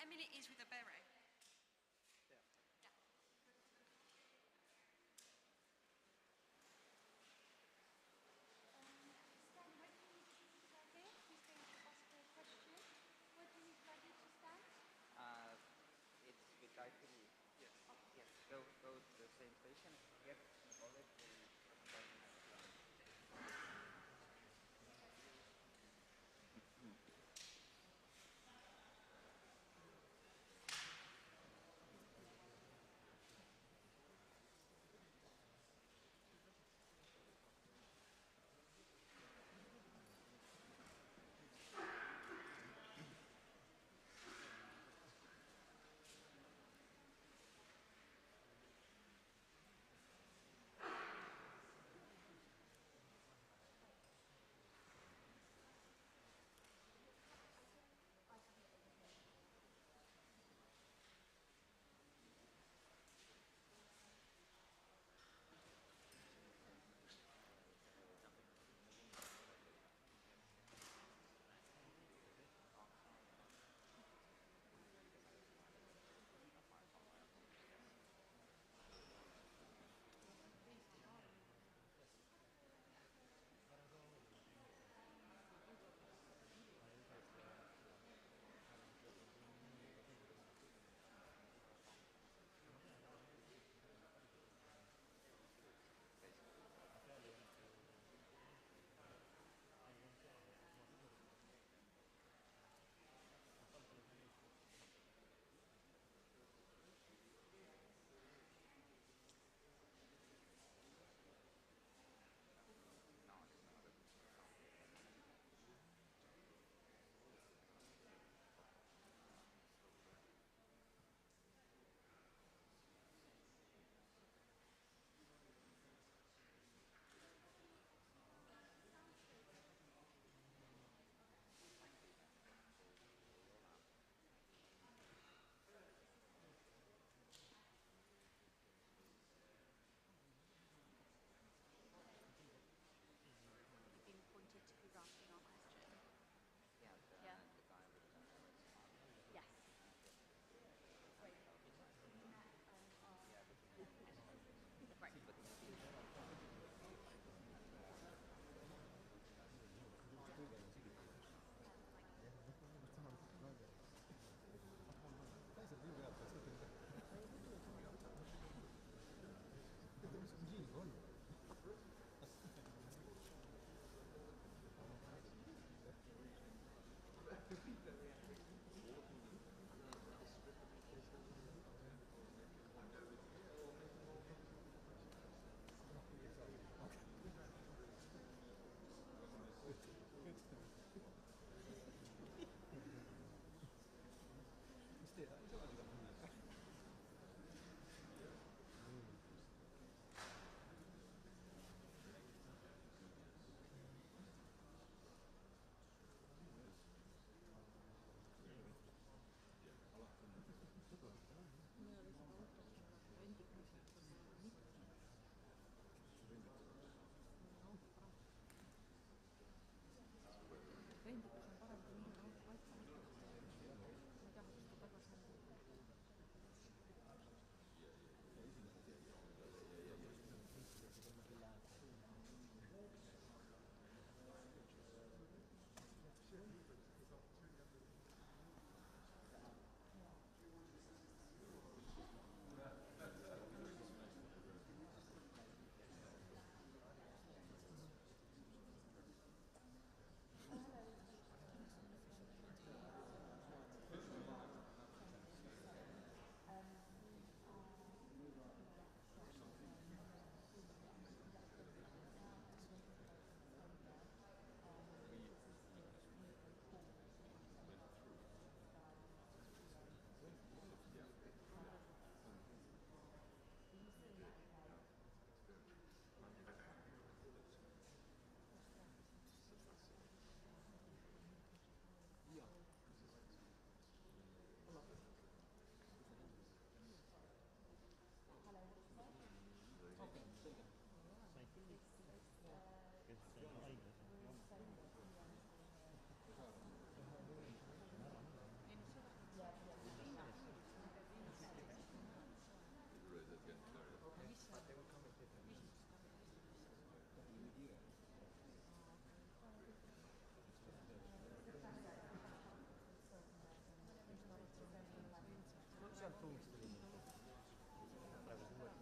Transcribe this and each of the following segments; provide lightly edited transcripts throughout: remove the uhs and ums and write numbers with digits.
Emily is with a beret. Yeah. Yeah. Stan, what do you need to do today? He's going to ask you a question. What do you need luggage to stand? It's with artillery. Yes. Yes, go to the same station. Get the bullet and turn it around.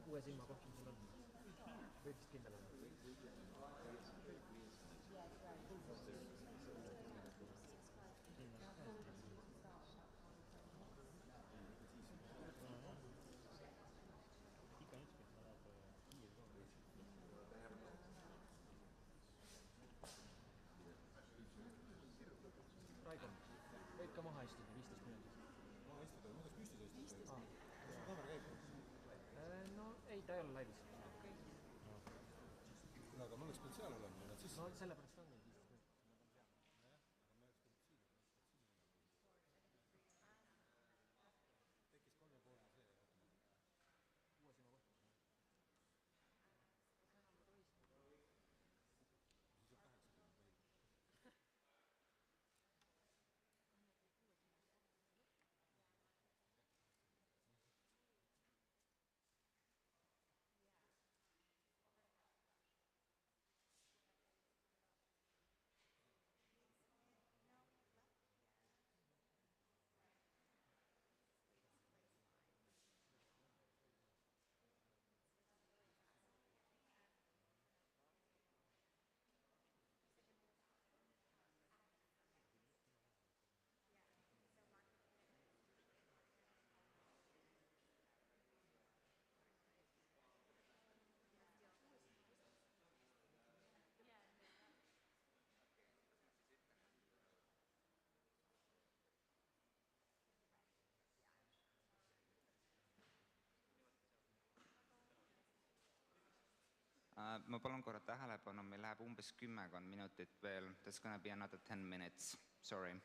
uue silma kohtumisel on? Võib vist kindel olla. Raigo, võid ka maha istuda 15 minutit. Maha istuda, ma tahaks püsti tõsta. Kas su kaamera käib? No ei, ta ei ole laivis. Kuule, aga ma oleks pidanud seal olema. No sellepärast ongi 15 minutit. Aga ma oleks pidanud siin olema. Tekkis 3,5 see. Uue silma kohtumisel. Siis on 80 või? Ma palun korra tähelepanu, meil läheb umbes 10 minutit veel. There's gonna be another 10 minutes. Sorry.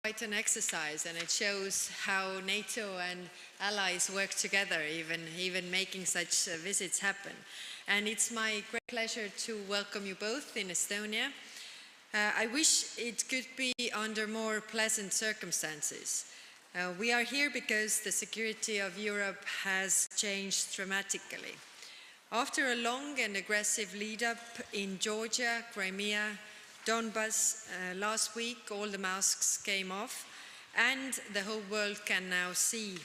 Quite an exercise, and it shows how NATO and allies work together, even making such visits happen. And it's my great pleasure to welcome you both in Estonia. I wish it could be under more pleasant circumstances. We are here because the security of Europe has changed dramatically. After a long and aggressive lead-up in Georgia, Crimea, Donbas, last week all the masks came off, and the whole world can now see.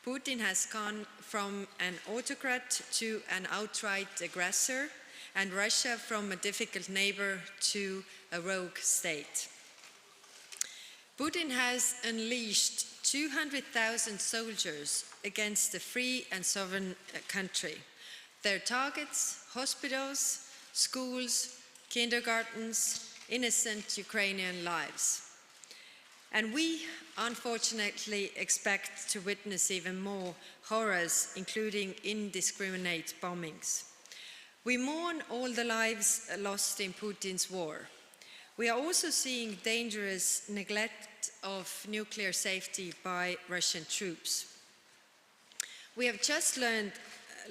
Putin has gone from an autocrat to an outright aggressor, and Russia from a difficult neighbor to a rogue state. Putin has unleashed 200,000 soldiers against a free and sovereign country. Their targets: hospitals, schools, kindergartens, innocent Ukrainian lives. And we, unfortunately, expect to witness even more horrors, including indiscriminate bombings. We mourn all the lives lost in Putin's war. We are also seeing dangerous neglect of nuclear safety by Russian troops. We have just learned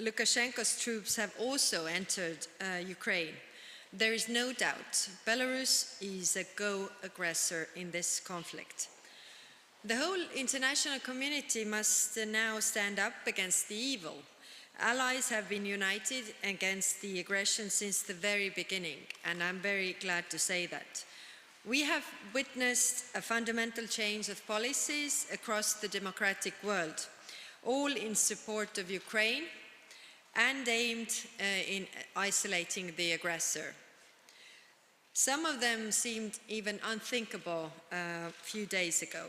Lukashenko's troops have also entered Ukraine. There is no doubt Belarus is a co-aggressor in this conflict. The whole international community must now stand up against the evil. Allies have been united against the aggression since the very beginning, and I'm very glad to say that. We have witnessed a fundamental change of policies across the democratic world, all in support of Ukraine and aimed in isolating the aggressor. Some of them seemed even unthinkable a few days ago.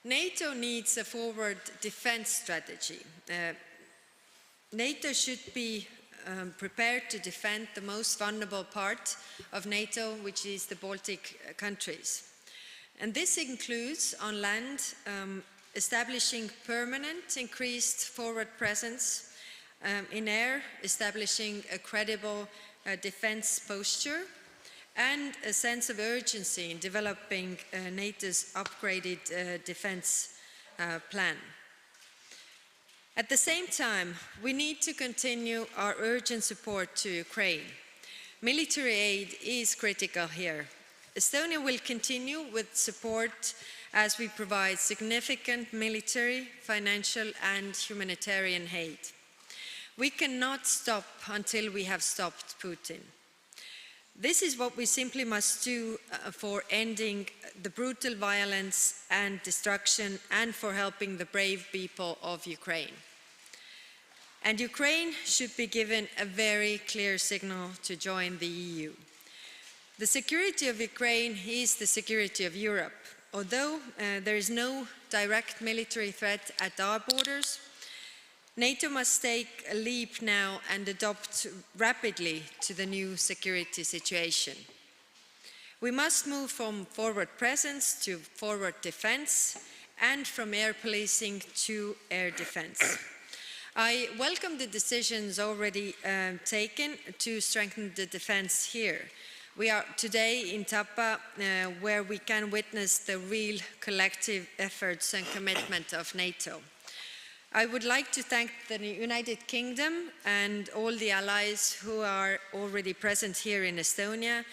NATO needs a forward defense strategy. NATO should be prepared to defend the most vulnerable part of NATO, which is the Baltic countries. And this includes, on land, establishing permanent increased forward presence, in air, establishing a credible defense posture, and a sense of urgency in developing NATO's upgraded defense plan. At the same time, we need to continue our urgent support to Ukraine. Military aid is critical here. Estonia will continue with support as we provide significant military, financial, and humanitarian aid. We cannot stop until we have stopped Putin. This is what we simply must do for ending the brutal violence and destruction and for helping the brave people of Ukraine. And Ukraine should be given a very clear signal to join the EU. The security of Ukraine is the security of Europe. Although there is no direct military threat at our borders, NATO must take a leap now and adopt rapidly to the new security situation. We must move from forward presence to forward defense and from air policing to air defense. I welcome the decisions already taken to strengthen the defense here. We are today in Tapa, where we can witness the real collective efforts and commitment of NATO. I would like to thank the United Kingdom and all the allies who are already present here in Estonia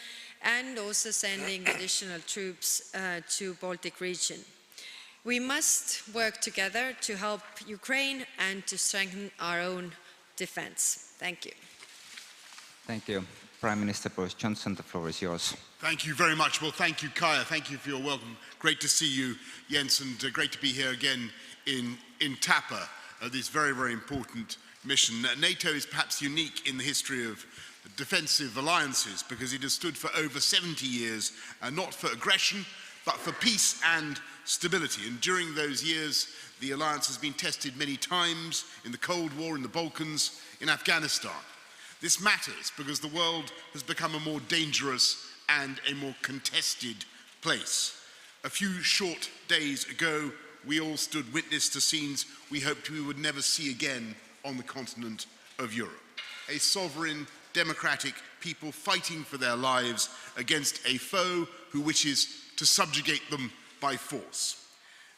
and also sending additional troops to Baltic region. We must work together to help Ukraine and to strengthen our own defense. Thank you. Thank you. Prime Minister Boris Johnson, the floor is yours. Thank you very much. Well, thank you, Kaja. Thank you for your welcome. Great to see you, Jens, and great to be here again in Tapa, this very, very important mission. NATO is perhaps unique in the history of defensive alliances because it has stood for over 70 years, not for aggression, but for peace and stability. And during those years, the alliance has been tested many times in the Cold War, in the Balkans, in Afghanistan. This matters because the world has become a more dangerous and a more contested place. A few short days ago, we all stood witness to scenes we hoped we would never see again on the continent of Europe. A sovereign, democratic people fighting for their lives against a foe who wishes to subjugate them by force.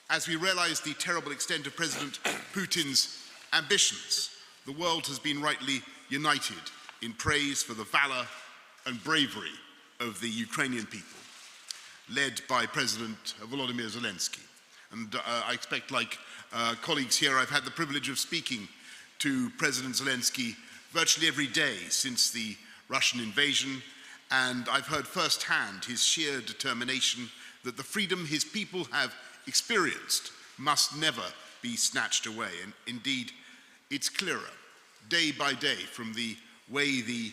As we realize the terrible extent of President Putin's ambitions, the world has been rightly united in praise for the valor and bravery of the Ukrainian people, led by President Volodymyr Zelensky. And I expect, like colleagues here, I've had the privilege of speaking to President Zelensky virtually every day since the Russian invasion, and I've heard firsthand his sheer determination that the freedom his people have experienced must never be snatched away. And indeed, it's clearer day by day from the way the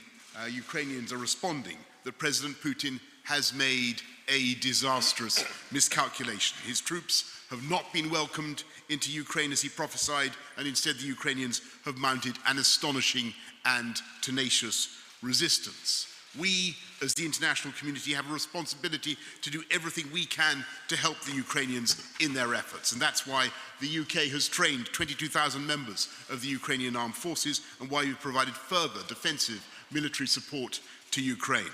Ukrainians are responding that President Putin has made a disastrous miscalculation. His troops have not been welcomed into Ukraine as he prophesied, and instead the Ukrainians have mounted an astonishing and tenacious resistance. We, as the international community, have a responsibility to do everything we can to help the Ukrainians in their efforts. And that's why the UK has trained 22,000 members of the Ukrainian armed forces and why we've provided further defensive military support to Ukraine.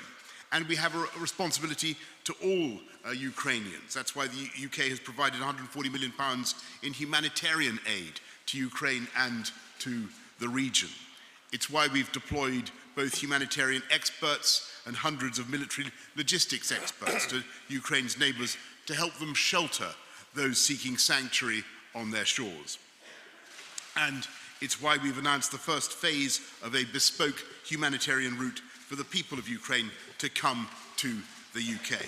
And we have a responsibility to all Ukrainians. That's why the UK has provided £140 million in humanitarian aid to Ukraine and to the region. It's why we've deployed both humanitarian experts and hundreds of military logistics experts to Ukraine's neighbours to help them shelter those seeking sanctuary on their shores. And it's why we've announced the first phase of a bespoke humanitarian route for the people of Ukraine to come to the UK.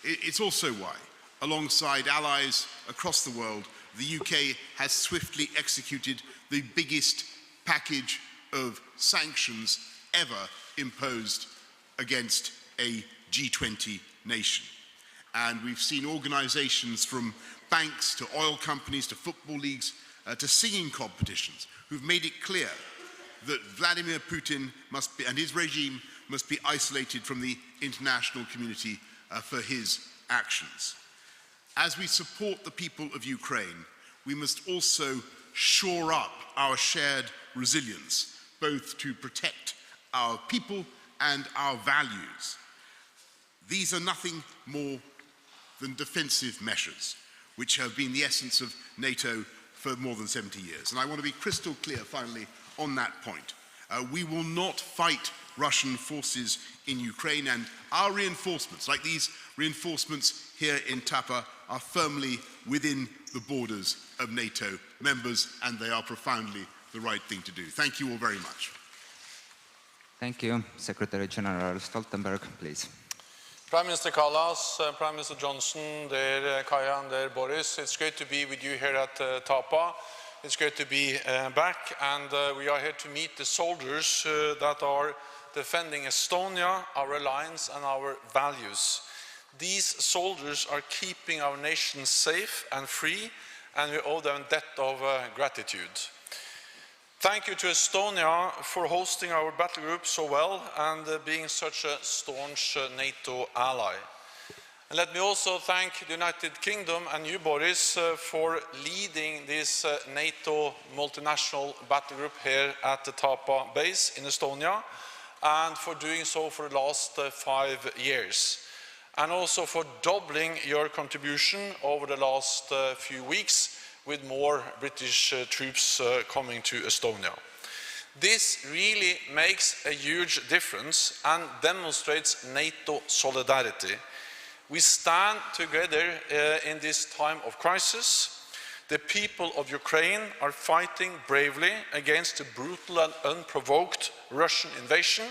It's also why, alongside allies across the world, the UK has swiftly executed the biggest package of sanctions ever imposed against a G20 nation. And we've seen organisations from banks to oil companies to football leagues to singing competitions who've made it clear that Vladimir Putin and his regime must be isolated from the international community for his actions. As we support the people of Ukraine, we must also shore up our shared resilience, both to protect our people and our values. These are nothing more than defensive measures, which have been the essence of NATO for more than 70 years. And I want to be crystal clear, finally, on that point. We will not fight Russian forces in Ukraine, and our reinforcements, like these reinforcements here in Tapa, are firmly within the borders of NATO members, and they are profoundly the right thing to do. Thank you all very much. Thank you. Secretary General Stoltenberg, please. Prime Minister Kallas, Prime Minister Johnson, dear Kaya and dear Boris, it's great to be with you here at Tapa. It's great to be back, and we are here to meet the soldiers that are defending Estonia, our alliance and our values. These soldiers are keeping our nation safe and free, and we owe them a debt of gratitude. Thank you to Estonia for hosting our battle group so well and being such a staunch NATO ally. And let me also thank the United Kingdom and you, Boris, for leading this NATO multinational battle group here at the Tapa base in Estonia, and for doing so for the last 5 years. And also for doubling your contribution over the last few weeks with more British troops coming to Estonia. This really makes a huge difference and demonstrates NATO solidarity. We stand together in this time of crisis. The people of Ukraine are fighting bravely against the brutal and unprovoked Russian invasion.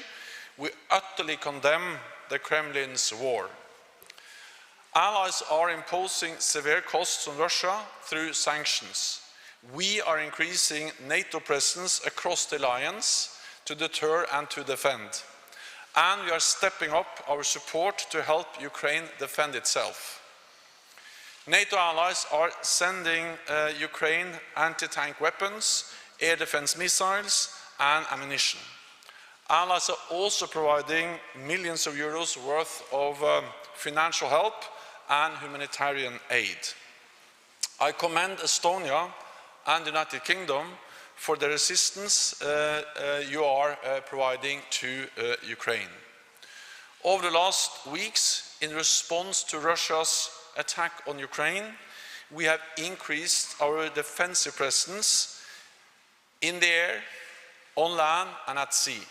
We utterly condemn the Kremlin's war. Allies are imposing severe costs on Russia through sanctions. We are increasing NATO presence across the alliance to deter and to defend. And we are stepping up our support to help Ukraine defend itself. NATO allies are sending Ukraine anti-tank weapons, air defense missiles and ammunition. Allies are also providing millions of euros worth of financial help and humanitarian aid. I commend Estonia and the United Kingdom for the assistance you are providing to Ukraine. Over the last weeks, in response to Russia's attack on Ukraine, we have increased our defensive presence in the air, on land and at sea,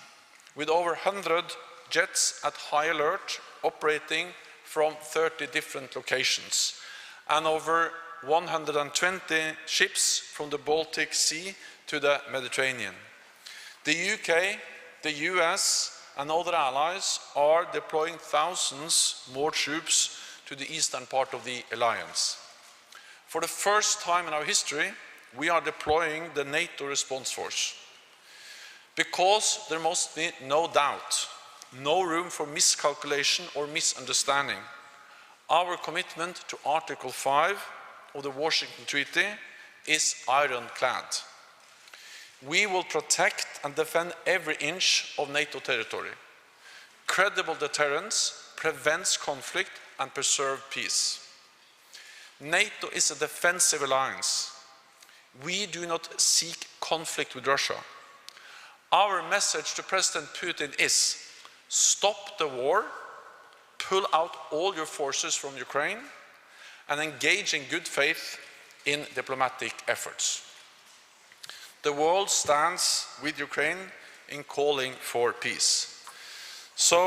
with over 100 jets at high alert operating from 30 different locations, and over 120 ships from the Baltic Sea to the Mediterranean. The UK, the US and other allies are deploying thousands more troops to the eastern part of the alliance. For the first time in our history, we are deploying the NATO response force. Because there must be no doubt, no room for miscalculation or misunderstanding. Our commitment to Article 5 of the Washington Treaty is ironclad. We will protect and defend every inch of NATO territory. Credible deterrence prevents conflict and preserves peace. NATO is a defensive alliance. We do not seek conflict with Russia. Our message to President Putin is: stop the war pull out all your forces from Ukraine and engage in good faith in diplomatic efforts. The world stands with Ukraine in calling for peace. So,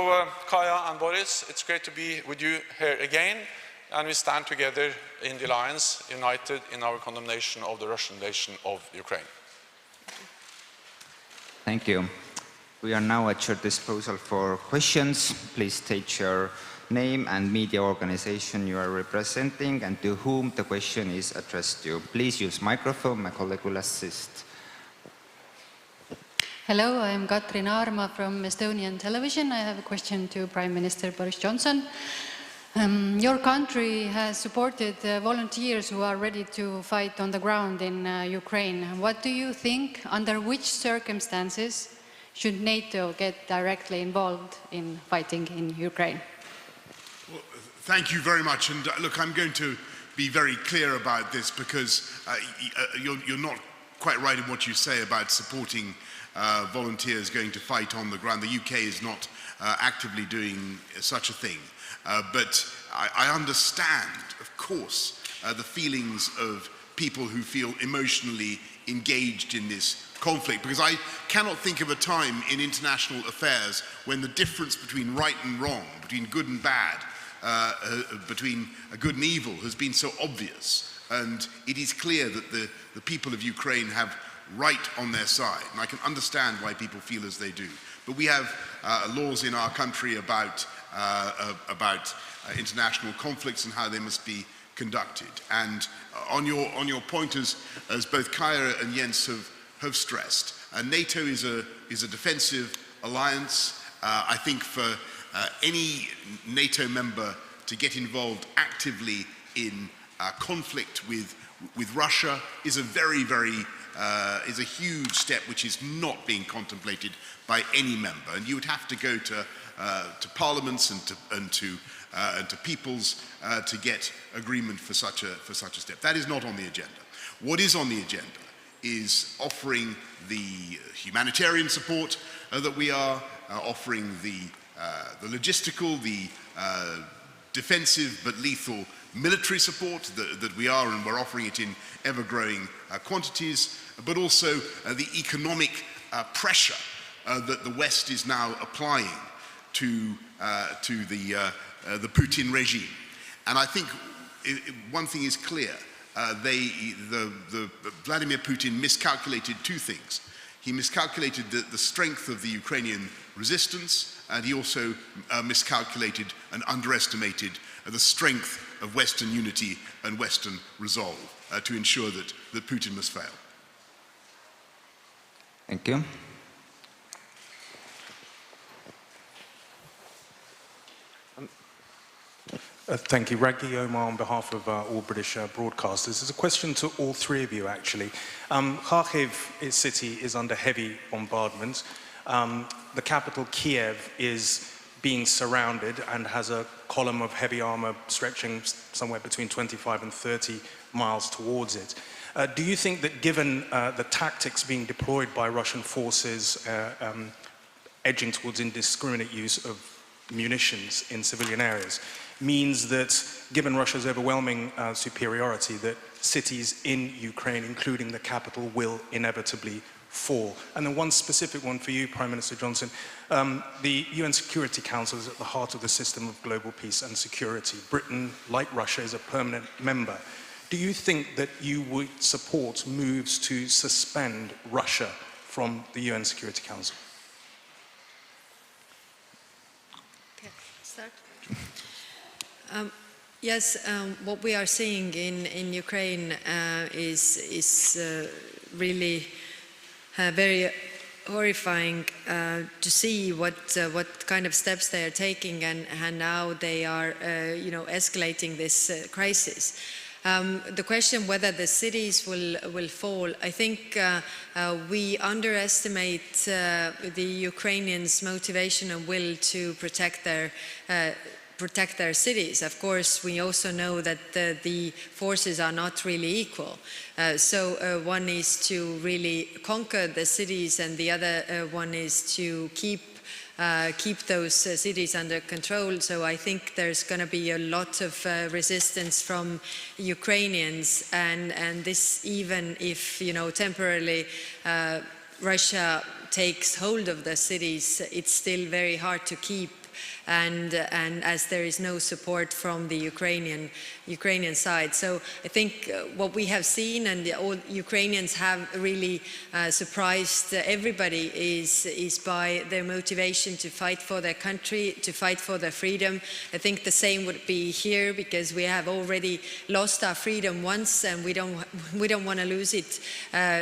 Kaya and Boris, it's great to be with you here again, and we stand together in the alliance, united in our condemnation of the Russian invasion of Ukraine. Thank you. We are now at your disposal for questions. Please state your name and media organization you are representing and to whom the question is addressed to. Please use microphone. My colleague will assist. Hello, I am Katrin Aarma from Estonian television. I have a question to Prime Minister Boris Johnson. Your country has supported volunteers who are ready to fight on the ground in Ukraine. What do you think, under which circumstances should NATO get directly involved in fighting in Ukraine? Well, thank you very much. And look, I'm going to be very clear about this because you're not quite right in what you say about supporting volunteers going to fight on the ground. The UK is not actively doing such a thing. But I understand, of course, the feelings of people who feel emotionally engaged in this conflict, because I cannot think of a time in international affairs when the difference between right and wrong, between good and bad, between good and evil has been so obvious. And it is clear that the people of Ukraine have right on their side, and I can understand why people feel as they do. But we have laws in our country about international conflicts and how they must be conducted. And on your point, as both Kaya and Jens have stressed, NATO is a defensive alliance. I think for any NATO member to get involved actively in conflict with Russia is a is a huge step which is not being contemplated by any member, and you would have to go to parliaments and to peoples to get agreement for such a step. That is not on the agenda. What is on the agenda is offering the humanitarian support that we are offering, the logistical, the defensive but lethal military support that we are, and we're offering it in ever-growing quantities, but also the economic pressure that the West is now applying to the Putin regime. And I think one thing is clear. Vladimir Putin miscalculated two things. He miscalculated the strength of the Ukrainian resistance, and he also miscalculated and underestimated the strength of Western unity and Western resolve to ensure that Putin must fail. Thank you. Thank you. Raghi Omar on behalf of all British broadcasters. There's a question to all three of you, actually. Kharkiv city is under heavy bombardment. The capital, Kiev, is being surrounded and has a column of heavy armor stretching somewhere between 25 and 30 miles towards it. Do you think that given the tactics being deployed by Russian forces edging towards indiscriminate use of munitions in civilian areas, means that, given Russia's overwhelming superiority, that cities in Ukraine, including the capital, will inevitably fall? And then one specific one for you, Prime Minister Johnson. The UN Security Council is at the heart of the system of global peace and security. Britain, like Russia, is a permanent member. Do you think that you would support moves to suspend Russia from the UN Security Council? Okay, start. Yes, what we are seeing in Ukraine is really very horrifying to see what kind of steps they are taking and how they are, escalating this crisis. The question whether the cities will fall, I think we underestimate the Ukrainians' motivation and will to protect their cities. Of course, we also know that the forces are not really equal. So one is to really conquer the cities, and the other one is to keep keep those cities under control. So I think there's going to be a lot of resistance from Ukrainians, and this, even if, you know, temporarily Russia takes hold of the cities, it's still very hard to keep. And as there is no support from the Ukrainian side. So I think what we have seen, and all Ukrainians have really surprised everybody, is by their motivation to fight for their country, to fight for their freedom. I think the same would be here, because we have already lost our freedom once, and we don't want to lose it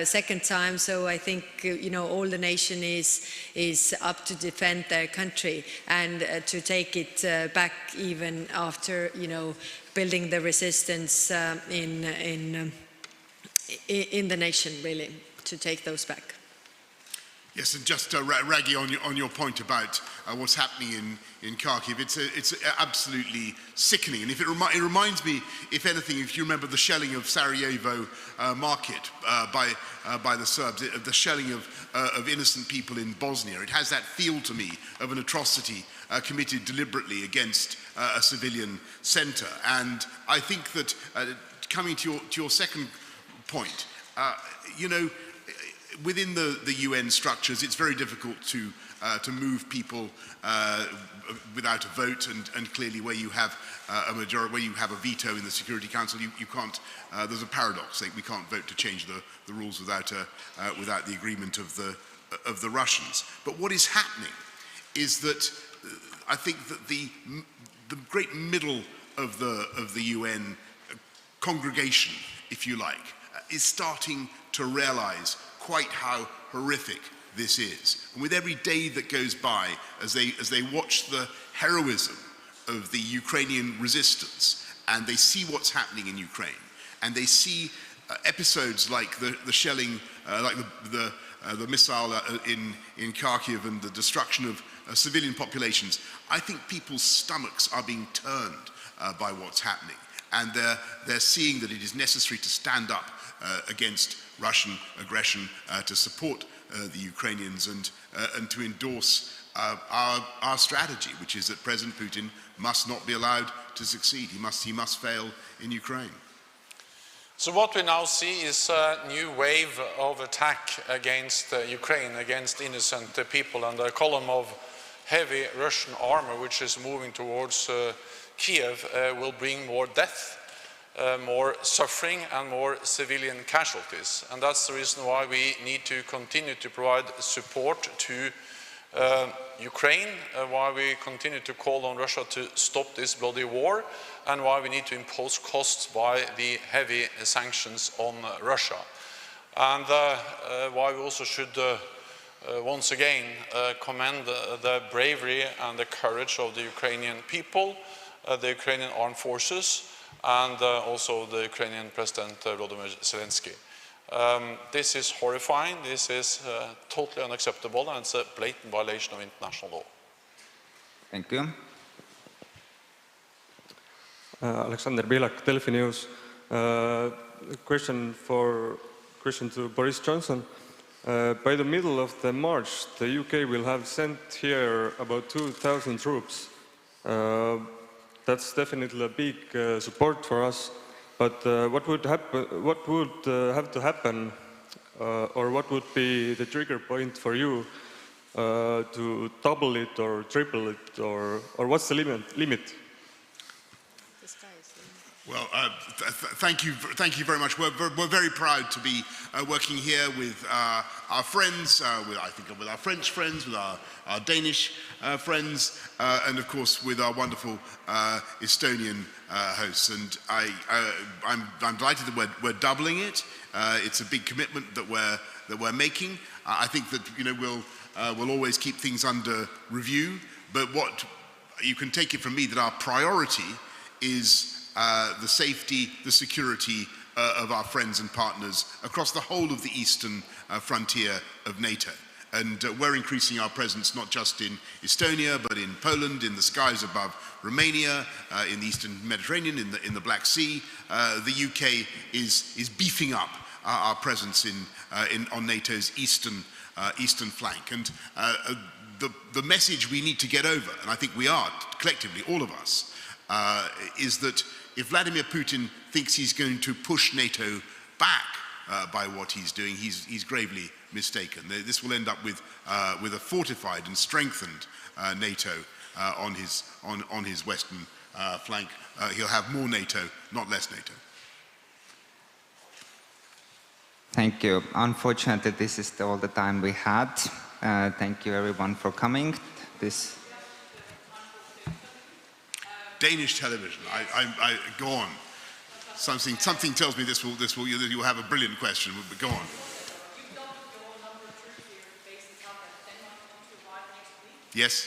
second time. So I think, you know, all the nation is up to defend their country and to take it back, even after, you know, building the resistance in the nation, really, to take those back. Yes, and just Raggy, on your point about what's happening in Kharkiv, it's absolutely sickening. And if it reminds me, if anything, if you remember the shelling of Sarajevo market by the Serbs, the shelling of innocent people in Bosnia, it has that feel to me of an atrocity committed deliberately against a civilian centre. And I think that coming to your second point, you know, within the UN structures, it's very difficult to move people without a vote, and clearly where you have a majority, where you have a veto in the Security Council, you can't. There's a paradox. We can't vote to change the rules without the agreement of the Russians. But what is happening is that I think that the great middle of the UN congregation, if you like, is starting to realise quite how horrific this is. And with every day that goes by, as they watch the heroism of the Ukrainian resistance, and they see what's happening in Ukraine, and they see episodes like the shelling, like the missile in Kharkiv, and the destruction of civilian populations, I think people's stomachs are being turned by what's happening, and they're seeing that it is necessary to stand up against Russian aggression, to support the Ukrainians, and to endorse our strategy, which is that President Putin must not be allowed to succeed. He must fail in Ukraine. So what we now see is a new wave of attack against Ukraine, against innocent people, and a column of heavy Russian armor which is moving towards Kiev will bring more death, more suffering, and more civilian casualties. And that's the reason why we need to continue to provide support to Ukraine, why we continue to call on Russia to stop this bloody war, and why we need to impose costs by the heavy sanctions on Russia. And why we also should once again commend the bravery and the courage of the Ukrainian people, the Ukrainian armed forces, and also the Ukrainian President Volodymyr Zelensky. This is horrifying, this is totally unacceptable, and it's a blatant violation of international law. Thank you. Alexander Bilak, Delphi News. Question to Boris Johnson. By the middle of the March, the UK will have sent here about 2,000 troops. That's definitely a big support for us. But what would have to happen, or what would be the trigger point for you to double it or triple it, or what's the limit? Well, thank you very much. We're very proud to be working here with our friends, with our French friends, with our Danish friends, and of course with our wonderful Estonian hosts. And I'm delighted that we're doubling it. It's a big commitment that we're making. I think that we'll always keep things under review. But what you can take it from me that our priority is the safety, the security of our friends and partners across the whole of the eastern frontier of NATO. And we're increasing our presence not just in Estonia, but in Poland, in the skies above Romania, in the eastern Mediterranean, in the Black Sea. The UK is beefing up our presence on NATO's eastern flank. And the message we need to get over, and I think we are, collectively, all of us, is that if Vladimir Putin thinks he's going to push NATO back by what he's doing, he's gravely mistaken. This will end up with a fortified and strengthened NATO on his western flank. He'll have more NATO, not less NATO. Thank you. Unfortunately, this is all the time we had. Thank you everyone for coming. This Danish television. I go on. Something tells me you'll have a brilliant question. But go on. Yes.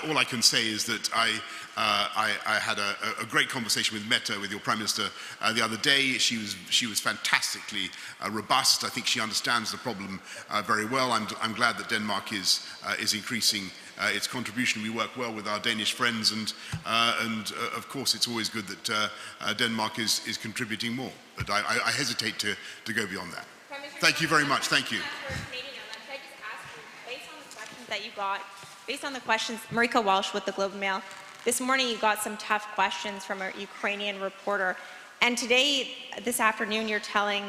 All I can say is that I had a great conversation with Mette, with your Prime Minister, the other day. She was fantastically robust. I think she understands the problem very well. I'm glad that Denmark is increasing its contribution. We work well with our Danish friends, and of course it's always good that Denmark is contributing more. But I hesitate to go beyond that. Thank you very much. Thank you. That you got, based on the questions, Marika Walsh with the Globe and Mail, this morning you got some tough questions from a Ukrainian reporter, and today, this afternoon, you're telling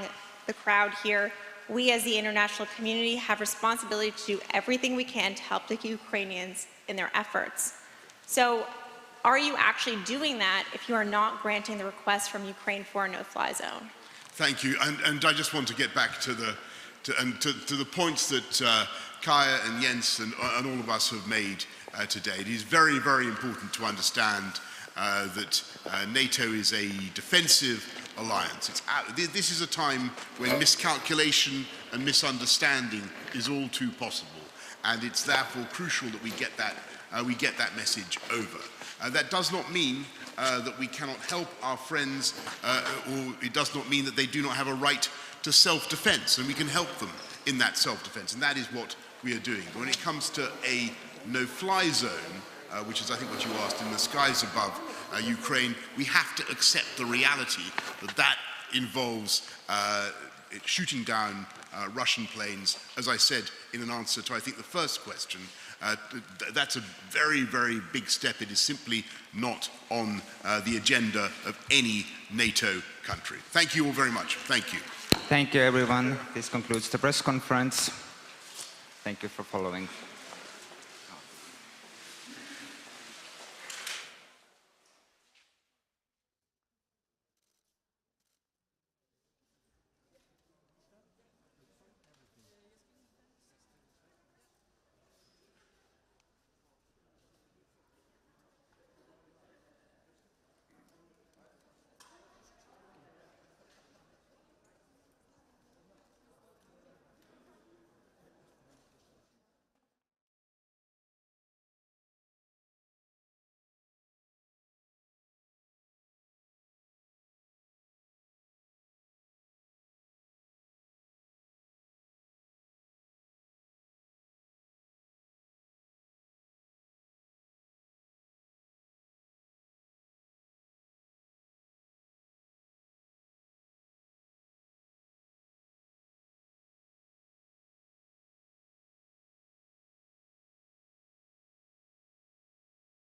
the crowd here, we as the international community have responsibility to do everything we can to help the Ukrainians in their efforts. So, are you actually doing that if you are not granting the request from Ukraine for a no-fly zone? Thank you, and I just want to get back to the points that Kaya and Jens and all of us have made today. It is very, very important to understand that NATO is a defensive alliance. This is a time when miscalculation and misunderstanding is all too possible, and it's therefore crucial that we get that message over. That does not mean that we cannot help our friends, or it does not mean that they do not have a right to self-defense, and we can help them in that self-defense, and that is what we are doing. When it comes to a no-fly zone, which is I think what you asked, in the skies above Ukraine, we have to accept the reality that involves shooting down Russian planes. As I said in an answer to I think the first question, that's a very, very big step. It is simply not on the agenda of any NATO country. Thank you all very much. Thank you. Thank you everyone. This concludes the press conference. Thank you for following.